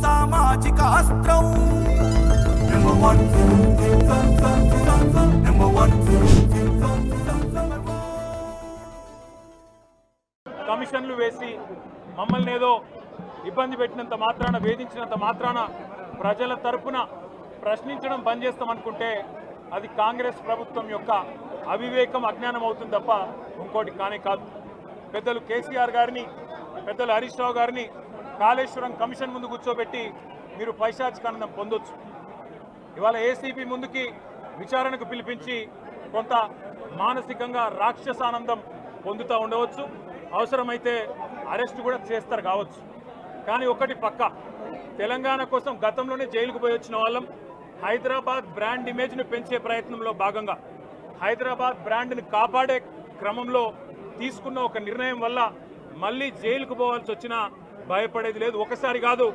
సామాజిక అస్త్రం కమిషన్లు వేసి మమ్మల్ని ఏదో ఇబ్బంది పెట్టినంత మాత్రాన, వేధించినంత మాత్రాన ప్రజల తరపున ప్రశ్నించడం బంద్ చేస్తామనుకుంటే అది కాంగ్రెస్ ప్రభుత్వం యొక్క అవివేకం, అజ్ఞానం అవుతుంది తప్ప ఇంకోటి కానే కాదు. పెద్దలు కేసీఆర్ గారిని, పెద్దలు హరీష్ రావు గారిని కాళేశ్వరం కమిషన్ ముందు కూర్చోబెట్టి మీరు పైశాచికానందం పొందొచ్చు. ఇవాళ ఏసీబీ ముందుకి విచారణకు పిలిపించి కొంత మానసికంగా రాక్షసానందం పొందుతూ ఉండవచ్చు, అవసరమైతే అరెస్ట్ కూడా చేస్తారు కావచ్చు. కానీ ఒకటి పక్క, తెలంగాణ కోసం గతంలోనే జైలుకు పోయి వచ్చిన వాళ్ళం. హైదరాబాద్ బ్రాండ్ ఇమేజ్ను పెంచే ప్రయత్నంలో భాగంగా హైదరాబాద్ బ్రాండ్ని కాపాడే క్రమంలో తీసుకున్న ఒక నిర్ణయం వల్ల మళ్ళీ జైలుకు పోవాల్సి వచ్చినా భయపడేది లేదు. ఒకసారి కాదు,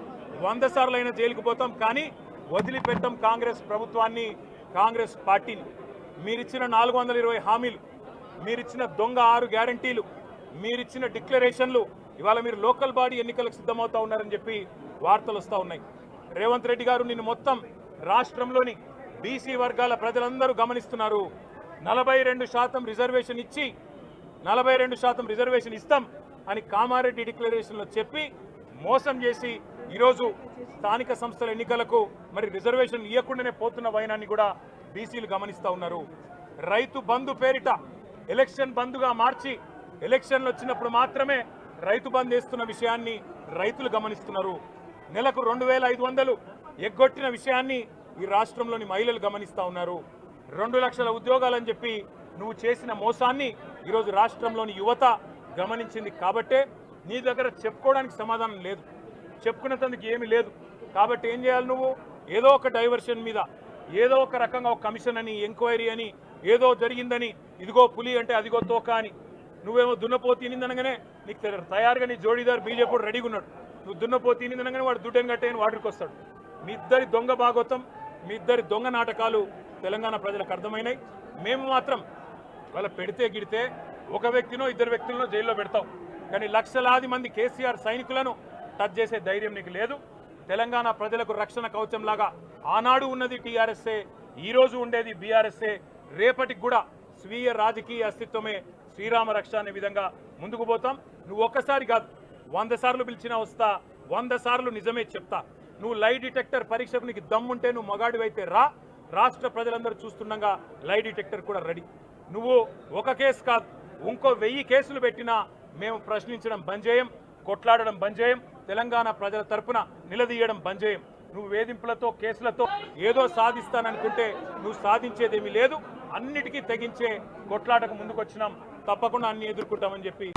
100 సార్లు అయినా జైలుకు పోతాం, కానీ వదిలిపెట్టాం కాంగ్రెస్ ప్రభుత్వాన్ని, కాంగ్రెస్ పార్టీని. మీరిచ్చిన 420 హామీలు, మీరిచ్చిన దొంగ 6 గ్యారంటీలు, మీరిచ్చిన డిక్లరేషన్లు, ఇవాళ మీరు లోకల్ బాడీ ఎన్నికలకు సిద్ధమవుతా ఉన్నారని చెప్పి వార్తలు వస్తూ ఉన్నాయి. రేవంత్ రెడ్డి గారు నిన్ను మొత్తం రాష్ట్రంలోని బీసీ వర్గాల ప్రజలందరూ గమనిస్తున్నారు. 42% రిజర్వేషన్ ఇచ్చి 42% రిజర్వేషన్ ఇస్తాం అని కామారెడ్డి డిక్లరేషన్లో చెప్పి మోసం చేసి ఈరోజు స్థానిక సంస్థల ఎన్నికలకు మరి రిజర్వేషన్ ఇవ్వకుండానే పోతున్న వైనాన్ని కూడా బీసీలు గమనిస్తూ ఉన్నారు. రైతు బంధు పేరిట ఎలక్షన్ బంధుగా మార్చి ఎలక్షన్లు వచ్చినప్పుడు మాత్రమే రైతు బంధు వేస్తున్న విషయాన్ని రైతులు గమనిస్తున్నారు. నెలకు 2500 ఎగ్గొట్టిన విషయాన్ని ఈ రాష్ట్రంలోని మహిళలు గమనిస్తూ ఉన్నారు. 2 లక్షల ఉద్యోగాలని చెప్పి నువ్వు చేసిన మోసాన్ని ఈరోజు రాష్ట్రంలోని యువత గమనించింది. కాబట్టే నీ దగ్గర చెప్పుకోవడానికి సమాధానం లేదు, చెప్పుకునేందుకు ఏమీ లేదు. కాబట్టి ఏం చేయాలి, నువ్వు ఏదో ఒక డైవర్షన్ మీద, ఏదో ఒక రకంగా ఒక కమిషన్ అని, ఎంక్వైరీ అని, ఏదో జరిగిందని, ఇదిగో పులి అంటే అదిగో తోక అని, నువ్వేమో దున్నపోతు తినిందనగానే నీకు తయారుగా నీ జోడీదారు బీజేపీ రెడీగా ఉన్నాడు. నువ్వు దున్నపోతు తినిందనగానే వాడు దుడ్డని కట్టేయని వాడికి వస్తాడు. మీ ఇద్దరి దొంగ భాగోతం, మీ ఇద్దరి దొంగ నాటకాలు తెలంగాణ ప్రజలకు అర్థమైనాయి. మేము మాత్రం వాళ్ళ పెడితే గిడితే ఒక వ్యక్తినో 2 వ్యక్తులను జైల్లో పెడతాం, కానీ లక్షలాది మంది కేసీఆర్ సైనికులను టచ్ చేసే ధైర్యం నీకు లేదు. తెలంగాణ ప్రజలకు రక్షణ కవచంలాగా ఆనాడు ఉన్నది టీఆర్ఎస్ఏ, ఈరోజు ఉండేది బీఆర్ఎస్ఏ, రేపటికి కూడా స్వీయ రాజకీయ అస్తిత్వమే శ్రీరామ రక్ష అనే విధంగా ముందుకు పోతాం. నువ్వు ఒక్కసారి కాదు, 100 సార్లు పిలిచినా వస్తా, 100 సార్లు నిజమే చెప్తా. నువ్వు లై డిటెక్టర్ పరీక్షకు నీకు దమ్ముంటే నువ్వు మగాడివైతే రా, రాష్ట్ర ప్రజలందరూ చూస్తుండగా లై డిటెక్టర్ కూడా రెడీ. నువ్వు ఒక కేసు కాదు, ఇంకో 1000 కేసులు పెట్టినా మేము ప్రశ్నించడం బంద్ చేయం, కొట్లాడడం బంద్ చేయం, తెలంగాణ ప్రజల తరపున నిలదీయడం బంద్ చేయం. నువ్వు వేధింపులతో, కేసులతో ఏదో సాధిస్తాననుకుంటే నువ్వు సాధించేదేమీ లేదు. అన్నిటికీ తెగించే కొట్లాటకు ముందుకొచ్చినాం, తప్పకుండా అన్ని ఎదుర్కొంటామని చెప్పి